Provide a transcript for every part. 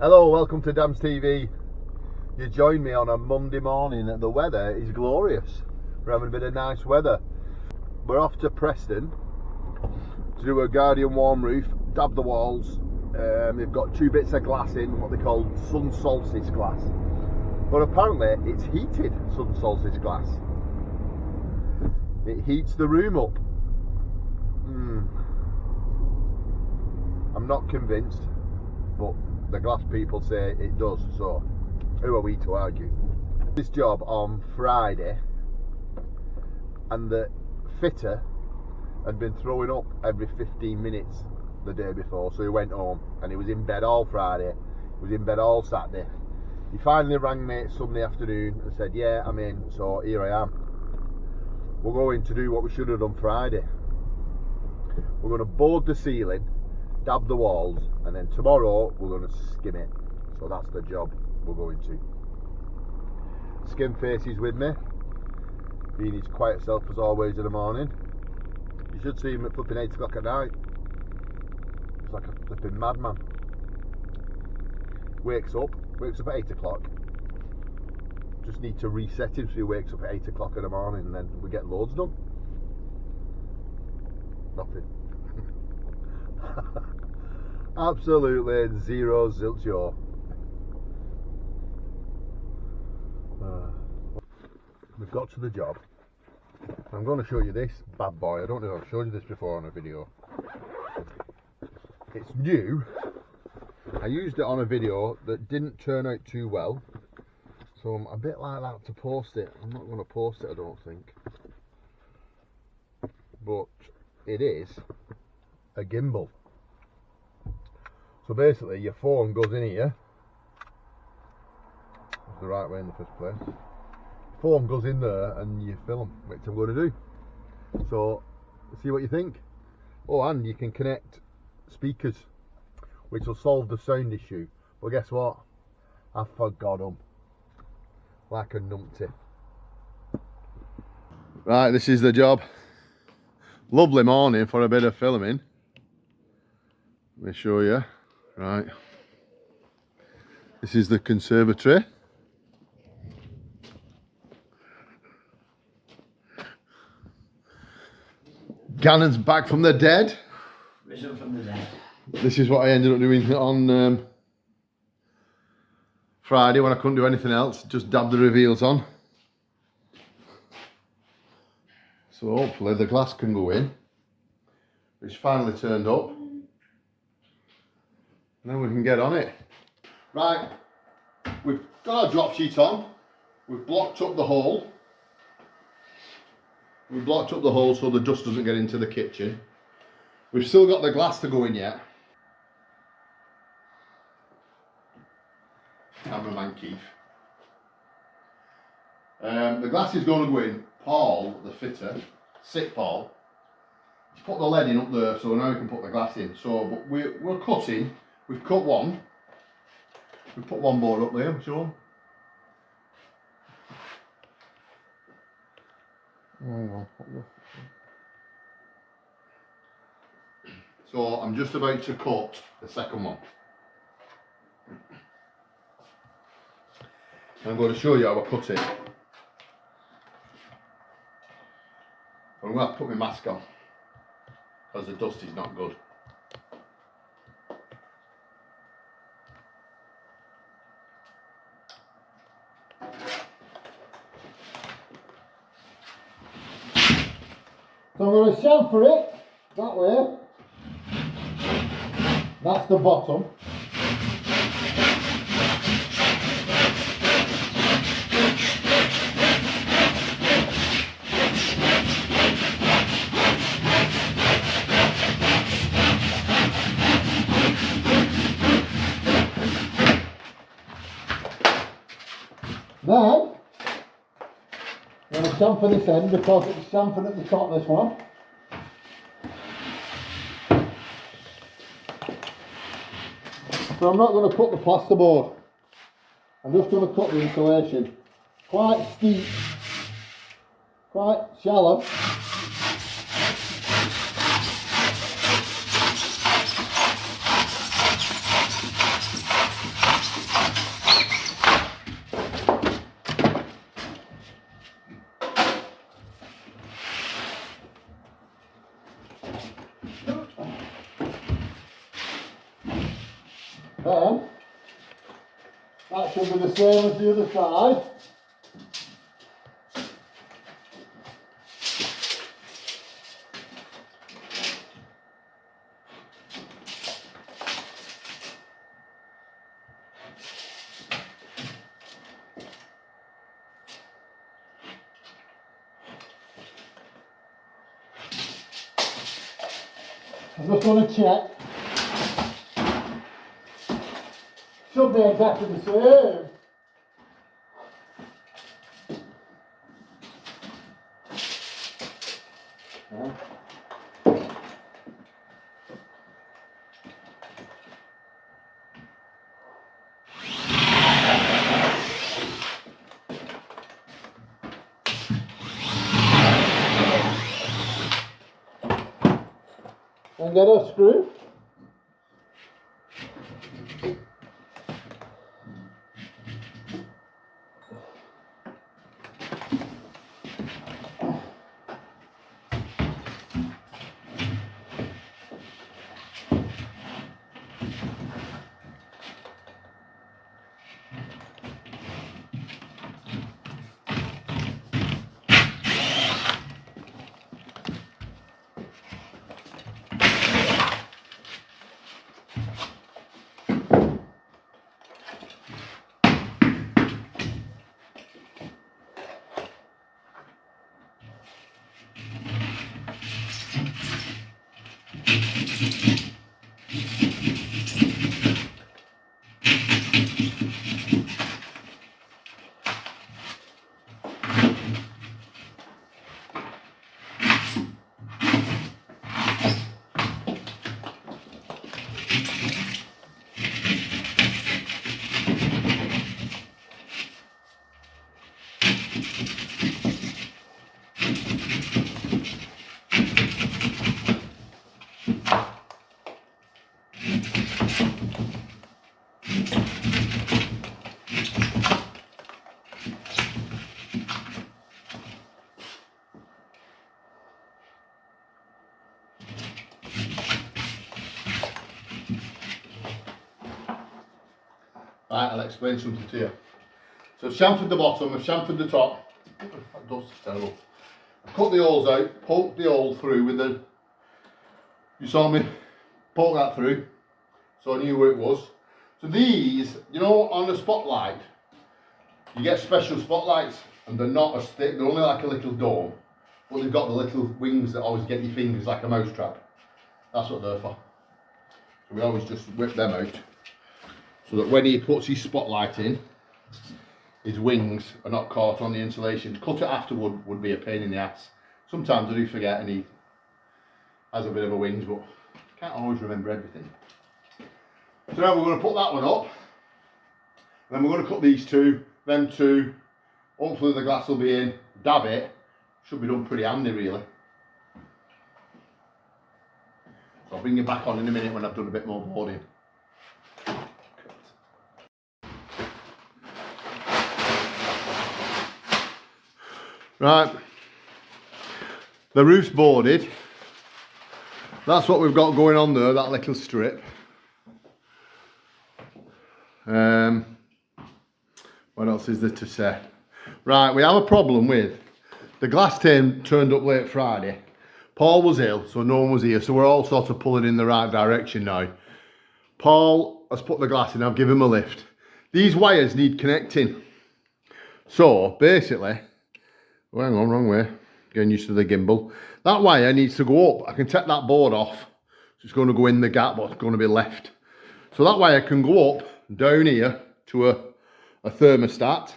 Hello, welcome to Dams TV. You join me on a Monday morning and the weather is glorious. We're having a bit of nice weather. We're off to Preston to do a Guardian warm roof, dab the walls. They've got 2 bits of glass in, what they call sun solstice glass. But apparently it's heated sun solstice glass. It heats the room up. I'm not convinced, but the glass people say it does, so who are we to argue? This job on Friday, and the fitter had been throwing up every 15 minutes the day before, so he went home and he was in bed all Friday, he was in bed all Saturday. He finally rang me Sunday afternoon and said, yeah, I'm in, so here I am. We're going to do what we should have done Friday. We're going to board the ceiling, dab the walls, and then tomorrow we're going to skim it. So that's the job we're going to. Skim Face is with me, being his quiet self as always in the morning. You should see him at flipping 8 o'clock at night. He's like a flipping madman. Wakes up at 8 o'clock. Just need to reset him so he wakes up at 8 o'clock in the morning, and then we get loads done. Nothing. Absolutely zero zilch. We've got to the job. I'm going to show you this bad boy. I don't know if I've showed you this before on a video. It's new. I used it on a video that didn't turn out too well, so I'm a bit like that to post it. I'm not going to post it, I don't think. But it is a gimbal. So basically your phone goes in here. That's the right way in the first place. Phone goes in there and you film, which I'm going to do. So see what you think. Oh, and you can connect speakers, which will solve the sound issue. But guess what? I forgot them. Like a numpty. Right, this is the job. Lovely morning for a bit of filming. Let me show you. Right. This is the conservatory. Gannon's back from the dead. Risen from the dead. This is what I ended up doing on Friday when I couldn't do anything else. Just dab the reveals on. So hopefully the glass can go in. It's finally turned up. And then we can get on it. Right, we've got our drop sheet on. We've blocked up the hole. We've blocked up the hole so the dust doesn't get into the kitchen. We've still got the glass to go in yet. Cameraman Keith. The glass is going to go in. Paul, the fitter, sit Paul. He's put the lead in up there, so now we can put the glass in. So but we're cutting. We've cut one. We've put one board up there, show them. So I'm just about to cut the second one. I'm going to show you how I cut it. I'm going to have to put my mask on because the dust is not good. So I'm going to chamfer it that way. That's the bottom. Now, I'm going to chamfer this end because it's chamfered at the top, this one. So I'm not going to cut the plasterboard. I'm just going to cut the insulation. Quite steep, quite shallow. Then, that should be the same as the other side. I'm just going to check. Should be exactly the same. Yeah. And get a screw. Right, I'll explain something to you. So I've chamfered the bottom, I've chamfered the top. That dust's terrible. I've cut the holes out, poked the hole through with the... You saw me poke that through, so I knew where it was. So these, you know, on the spotlight, you get special spotlights, and they're not as thick, they're only like a little dome, but they've got the little wings that always get your fingers like a mouse trap. That's what they're for. So we always just whip them out, so that when he puts his spotlight in, his wings are not caught on the insulation. To cut it afterward would be a pain in the ass. Sometimes I do forget and he has a bit of a whinge, but I can't always remember everything. So now we're going to put that one up, and then we're going to cut these two, them two, hopefully the glass will be in, dab it, should be done pretty handy really. So I'll bring you back on in a minute when I've done a bit more boarding. Right, the roof's boarded. That's what we've got going on there, that little strip. What else is there to say? Right, we have a problem with the glass team turned up late Friday. Paul was ill, so no one was here, so we're all sort of pulling in the right direction now. Paul has put the glass in, I've given him a lift. These wires need connecting. So basically, oh, hang on, wrong way. Getting used to the gimbal. That wire needs to go up. I can take that board off. So it's going to go in the gap, but it's going to be left. So that wire can go up, down here, to a thermostat.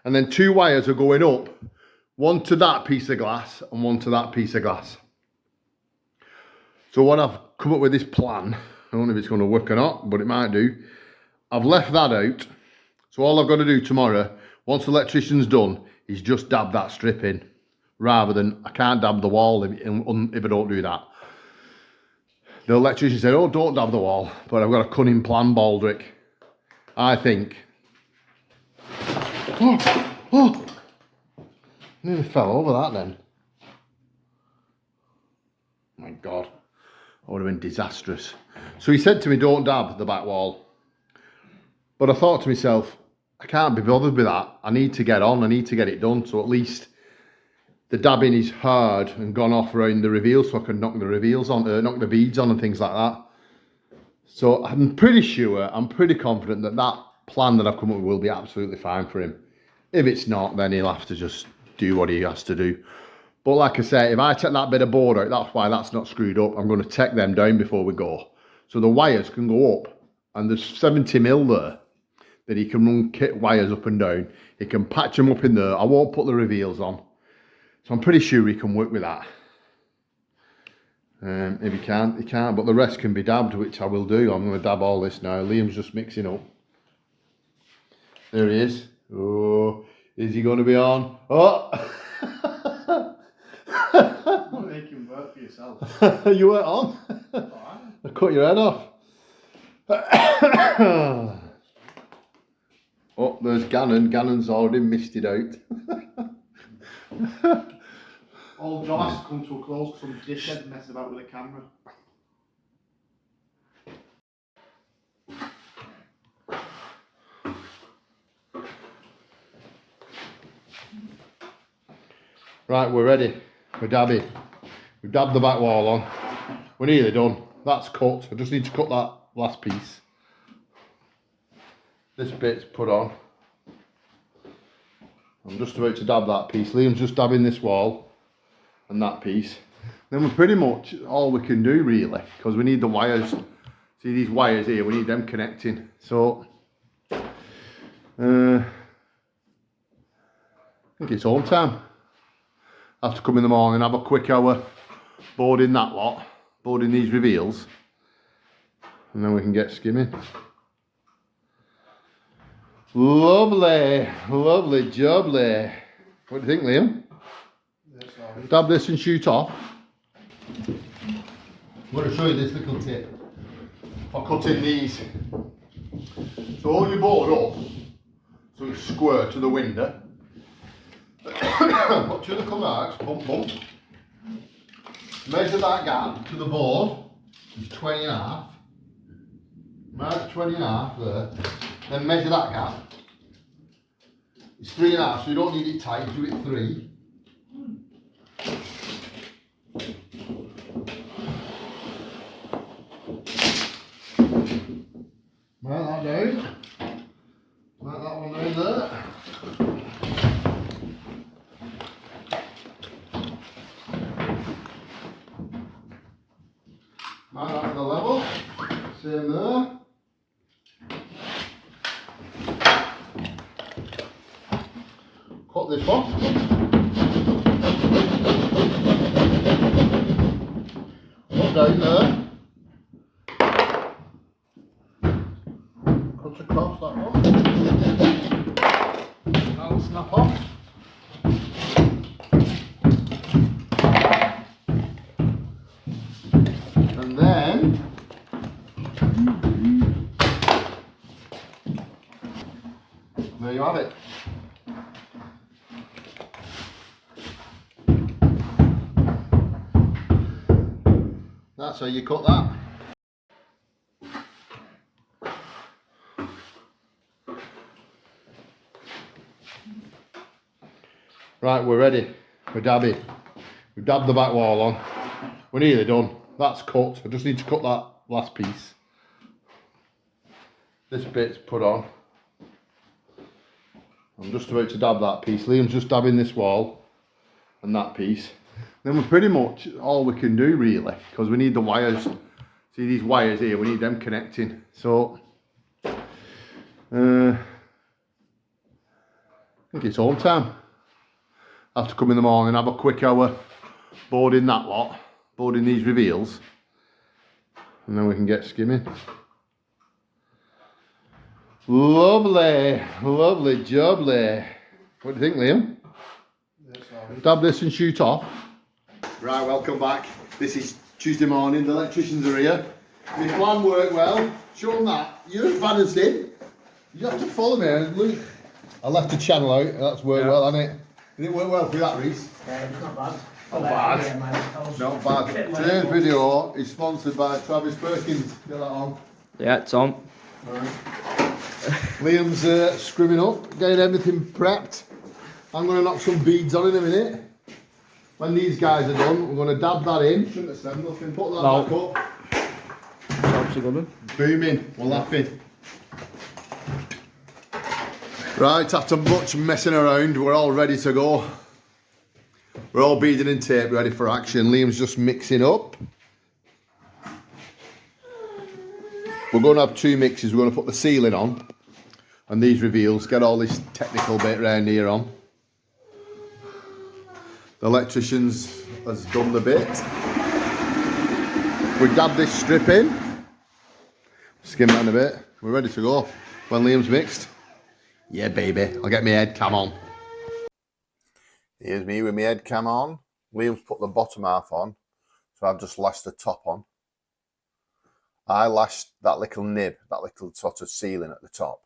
And then two wires are going up. One to that piece of glass, and one to that piece of glass. So what I've come up with this plan, I don't know if it's going to work or not, but it might do. I've left that out. So all I've got to do tomorrow, once the electrician's done, is just dab that strip in, rather than I can't dab the wall if I don't do that. The electrician said, oh, don't dab the wall, but I've got a cunning plan, Baldrick. I think. Oh, nearly fell over that then. Oh my God, that would have been disastrous. So he said to me, don't dab the back wall. But I thought to myself, I can't be bothered with that. I need to get on. I need to get it done. So at least the dabbing is hard and gone off around the reveal, so I can knock the reveals on, knock the beads on and things like that. So I'm pretty sure, I'm pretty confident that that plan that I've come up with will be absolutely fine for him. If it's not, then he'll have to just do what he has to do. But like I say, if I take that bit of board out, that's why that's not screwed up. I'm going to take them down before we go. So the wires can go up, and there's 70mm there that he can run kit wires up and down. He can patch them up in there. I won't put the reveals on. So I'm pretty sure he can work with that. If he can't, he can't. But the rest can be dabbed, which I will do. I'm going to dab all this now. Liam's just mixing up. There he is. Oh, is he going to be on? Oh! Don't make him work for yourself. You weren't on? I cut your head off. Oh, there's Gannon. Gannon's already missed it out. All Josh has come to a close because some dickhead messing about with a camera. Right, we're ready. We're dabbing. We've dabbed the back wall on. We're nearly done. That's cut. I just need to cut that last piece. This bit's put on. I'm just about to dab that piece. Liam's just dabbing this wall and that piece. Then we're pretty much all we can do really, because we need the wires. See these wires here, we need them connecting. So I think it's home time. I have to come in the morning, have a quick hour boarding that lot, boarding these reveals, and then we can get skimming. Lovely, lovely, jubbly. What do you think, Liam? Yes, dab this and shoot off. I'm going to show you this little tip for cutting these. So hold your board up so it's square to the window. Put two little marks, bump, bump. Measure that gap to the board. It's 20.5. Mark 20.5 there. Then measure that gap. It's 3.5, so you don't need it tight, do it 3. Mark that down. Mark that one down there. Mark that to the level. Same there. Cut this one. Cut down there. Cut across that one. Now snap off. And then there you have it. That's how you cut that. Right, we're ready. We're dabbing. We've dabbed the back wall on. We're nearly done. That's cut. I just need to cut that last piece. This bit's put on. I'm just about to dab that piece. Liam's just dabbing this wall and that piece. Then we're pretty much all we can do really, because we need the wires. See these wires here, we need them connecting. So I think it's home time. I have to come in the morning, have a quick hour boarding that lot, boarding these reveals, and then we can get skimming. Lovely, lovely, jubbly. What do you think, Liam? Yes, Dab this and shoot off. Right, welcome back. This is Tuesday morning, the electricians are here. My plan worked well. Show them that. You're as bad as him. You have to follow me. Look, I left the channel out. That's worked well, hasn't it? Did it work well for you, that, Reese? It's not bad. Not bad. Not bad. Today's video is sponsored by Travis Perkins. Get that on. Yeah, it's on. Right. Liam's scrimming up, getting everything prepped. I'm going to knock some beads on in a minute. When these guys are done, we're going to dab that in. Shouldn't have said nothing. Put that back up. Booming, we're laughing. Right, after much messing around, we're all ready to go. We're all beaded in tape, ready for action. Liam's just mixing up. We're going to have two mixes. We're going to put the ceiling on and these reveals, get all this technical bit round here on. The electricians has done the bit. We dab this strip in, skim down a bit. We're ready to go when Liam's mixed. Yeah, baby, I'll get my head cam on. Here's me with my head cam on. Liam's put the bottom half on, so I've just lashed the top on. I lashed that little nib, that little sort of ceiling at the top.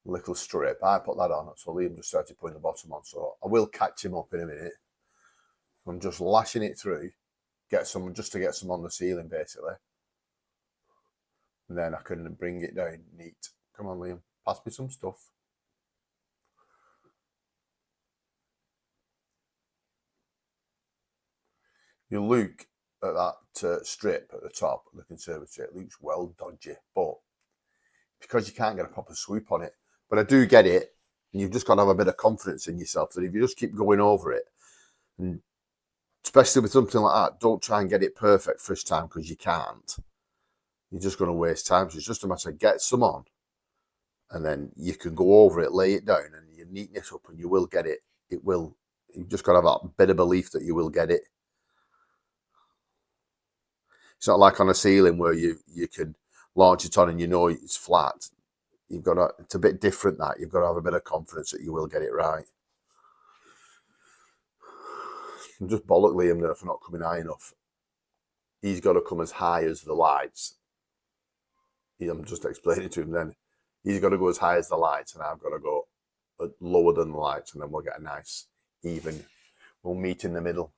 Little strip, I put that on, so Liam just started putting the bottom on, so I will catch him up in a minute. I'm just lashing it through, just to get some on the ceiling basically. And then I can bring it down neat. Come on Liam, pass me some stuff. You look at that strip at the top of the conservatory, it looks well dodgy, but because you can't get a proper swoop on it. But I do get it, and you've just got to have a bit of confidence in yourself that if you just keep going over it, and especially with something like that, don't try and get it perfect first time because you can't. You're just going to waste time. So it's just a matter of get some on, and then you can go over it, lay it down, and you neaten it up, and you will get it. It will. You've just got to have that bit of belief that you will get it. It's not like on a ceiling where you can launch it on and you know it's flat. You've got to, it's a bit different that. You've got to have a bit of confidence that you will get it right. I'm just bollock Liam there for not coming high enough. He's got to come as high as the lights. I'm just explaining to him then. He's got to go as high as the lights and I've got to go lower than the lights, and then we'll get a nice even. We'll meet in the middle.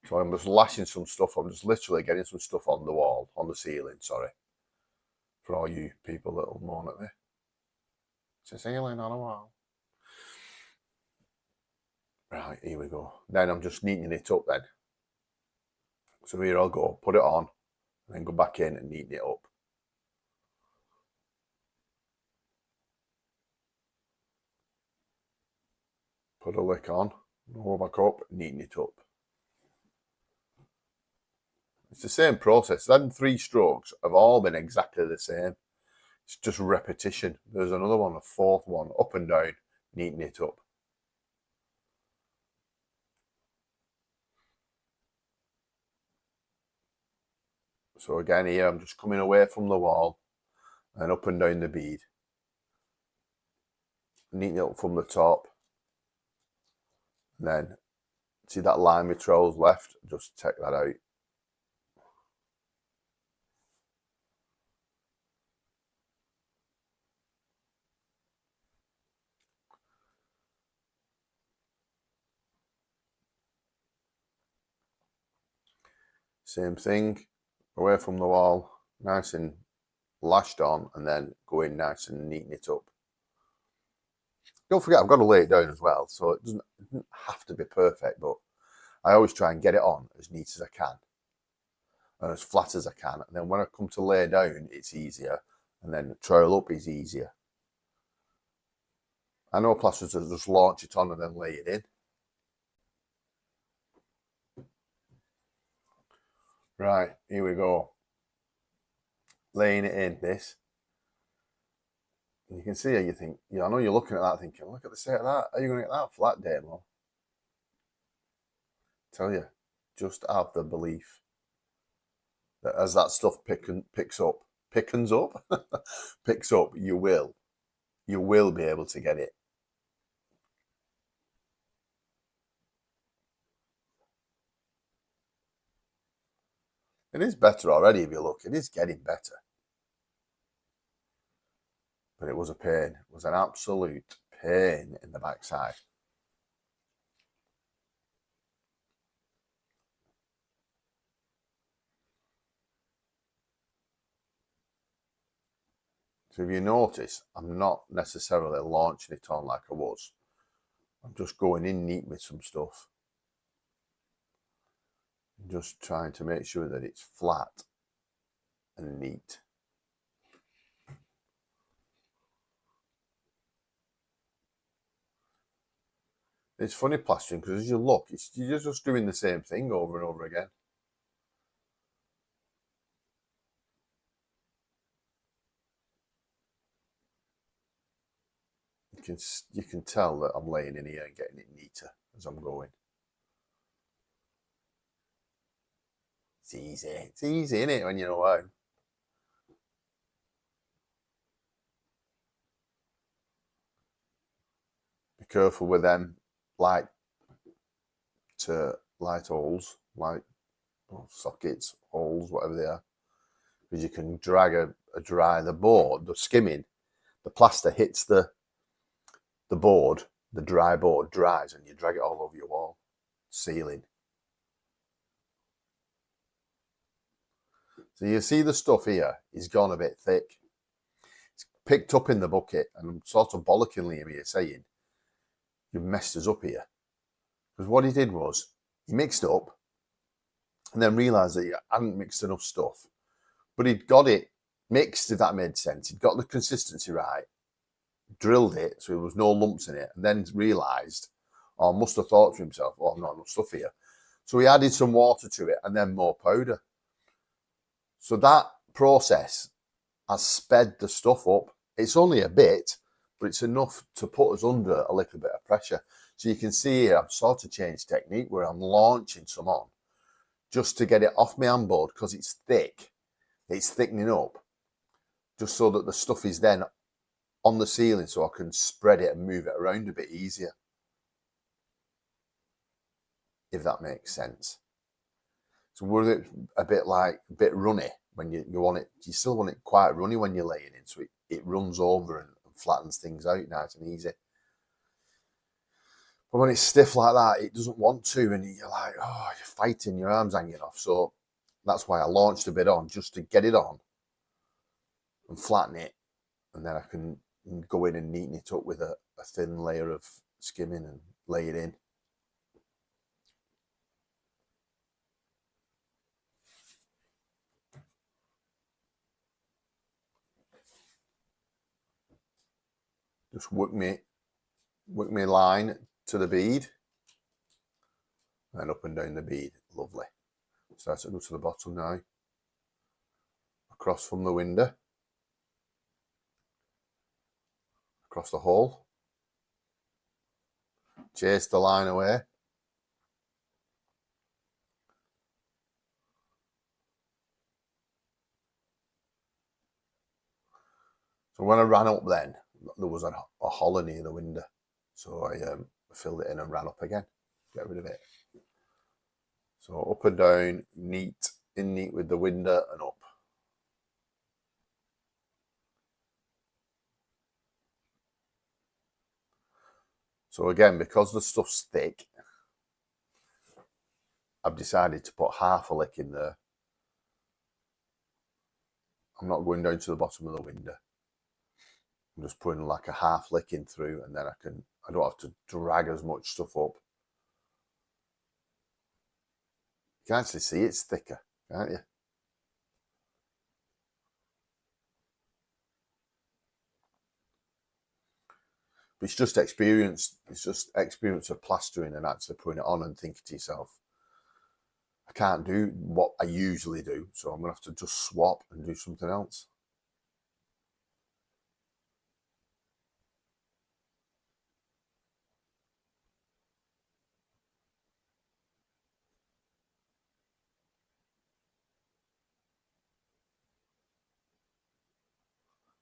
So I'm just lashing some stuff. I'm just literally getting some stuff on the wall, on the ceiling, sorry. For all you people that will moan at me. It's a ceiling on a wall. Right, here we go. Then I'm just neatening it up then. So here I'll go, put it on, and then go back in and neaten it up. Put a lick on, go back up, neaten it up. It's the same process. Then 3 strokes have all been exactly the same. It's just repetition. There's another one, a 4th one, up and down, neaten it up. So again here, I'm just coming away from the wall and up and down the bead. Neaten it up from the top. And then, see that line with trolls left? Just take that out. Same thing, away from the wall, nice and lashed on, and then go in nice and neaten it up. Don't forget, I've got to lay it down as well, so it doesn't have to be perfect, but I always try and get it on as neat as I can and as flat as I can. And then when I come to lay down, it's easier, and then trail up is easier. I know plasters just launch it on and then lay it in. Right, here we go. Laying it in, this. And you can see how you think, I know you're looking at that thinking, look at the state of that. Are you going to get that flat, Damo? Tell you, just have the belief that as that stuff picks up, you will be able to get it. It is better already if you look. It is getting better. But it was a pain. It was an absolute pain in the backside. So if you notice, I'm not necessarily launching it on like I was. I'm just going in neat with some stuff. Just trying to make sure that it's flat and neat. It's funny plastering because as you look, you're just doing the same thing over and over again. You can tell that I'm laying in here and getting it neater as I'm going. It's easy, isn't it, when you're away? Be careful with them light holes, light sockets, holes, whatever they are, because you can drag the board, the skimming, the plaster hits the board, the dry board dries, and you drag it all over your wall, ceiling. So you see the stuff here is gone a bit thick. It's picked up in the bucket, and I'm sort of bollocking Liam here saying, you've messed us up here. Because what he did was, he mixed up, and then realised that he hadn't mixed enough stuff. But he'd got it mixed, if that made sense. He'd got the consistency right, drilled it so there was no lumps in it, and then realised, or must have thought to himself, oh, I've not enough stuff here. So he added some water to it and then more powder. So that process has sped the stuff up. It's only a bit, but it's enough to put us under a little bit of pressure. So you can see here, I've sort of changed technique where I'm launching some on just to get it off my handboard because it's thick. It's thickening up just so that the stuff is then on the ceiling so I can spread it and move it around a bit easier. If that makes sense. So we're a bit runny when you want it. You still want it quite runny when you're laying in, so it runs over and flattens things out nice and easy. But when it's stiff like that, it doesn't want to, and you're like, oh, you're fighting, your arms hanging off. So that's why I launched a bit on, just to get it on and flatten it, and then I can go in and neaten it up with a thin layer of skimming and lay it in. Just work my line to the bead, and up and down the bead. Lovely. Start to go to the bottom now. Across from the window. Across the hole. Chase the line away. So when I ran up then, there was a hollow near the window. So I filled it in and ran up again. Get rid of it. So up and down, neat with the window and up. So again, because the stuff's thick, I've decided to put half a lick in there. I'm not going down to the bottom of the window. I'm just putting like a half lick in through, and then I don't have to drag as much stuff up. You can actually see it's thicker, can't you? But it's just experience. It's just experience of plastering and actually putting it on and thinking to yourself, I can't do what I usually do, so I'm going to have to just swap and do something else.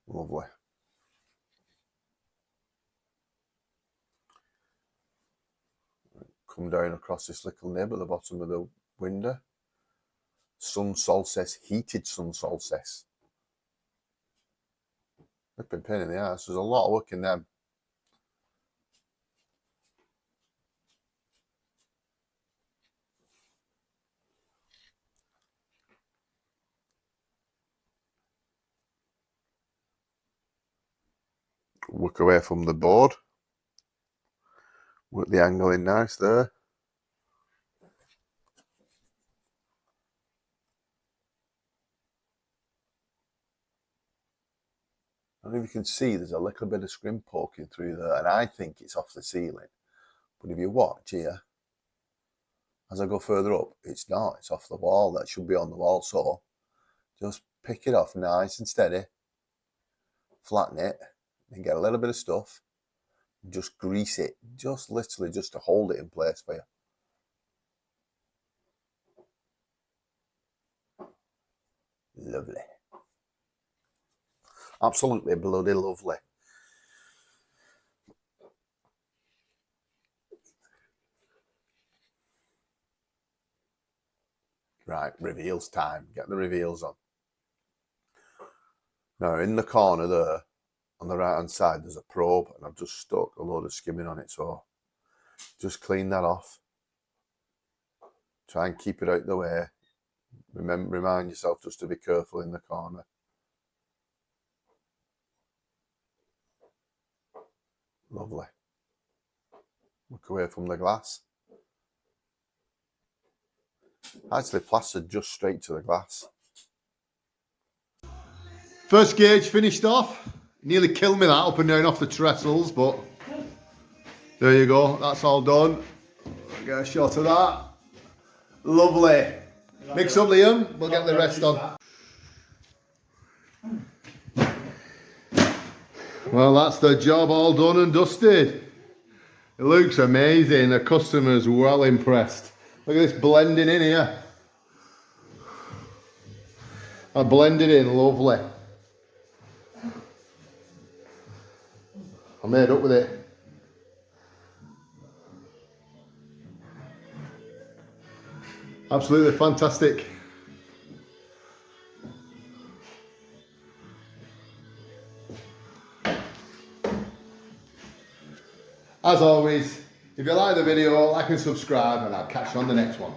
Lovely. Come down across this little nib at the bottom of the window. Sun solstice, heated sun solstice. They've been a pain in the ass. There's a lot of work in them. Work away from the board. Work the angle in nice there. I don't know if you can see there's a little bit of scrim poking through there, and I think it's off the ceiling. But if you watch here, as I go further up, it's not, it's off the wall. That should be on the wall. So just pick it off nice and steady, flatten it, and get a little bit of stuff, and just grease it, just literally just to hold it in place for you. Lovely. Absolutely bloody lovely. Right, reveals time. Get the reveals on. Now, in the corner there, on the right hand side, there's a probe, and I've just stuck a load of skimming on it. So just clean that off. Try and keep it out the way. Remind yourself just to be careful in the corner. Lovely. Look away from the glass. Actually plastered just straight to the glass. First gauge finished off. Nearly killed me that up and down off the trestles, but there you go. That's all done. Get a shot of that. Lovely. Mix up, Liam. We'll get the rest on. Well, that's the job all done and dusted. It looks amazing. The customer's well impressed. Look at this blending in here. I blended in lovely. I made up with it. Absolutely fantastic. As always, if you like the video, like and subscribe, and I'll catch you on the next one.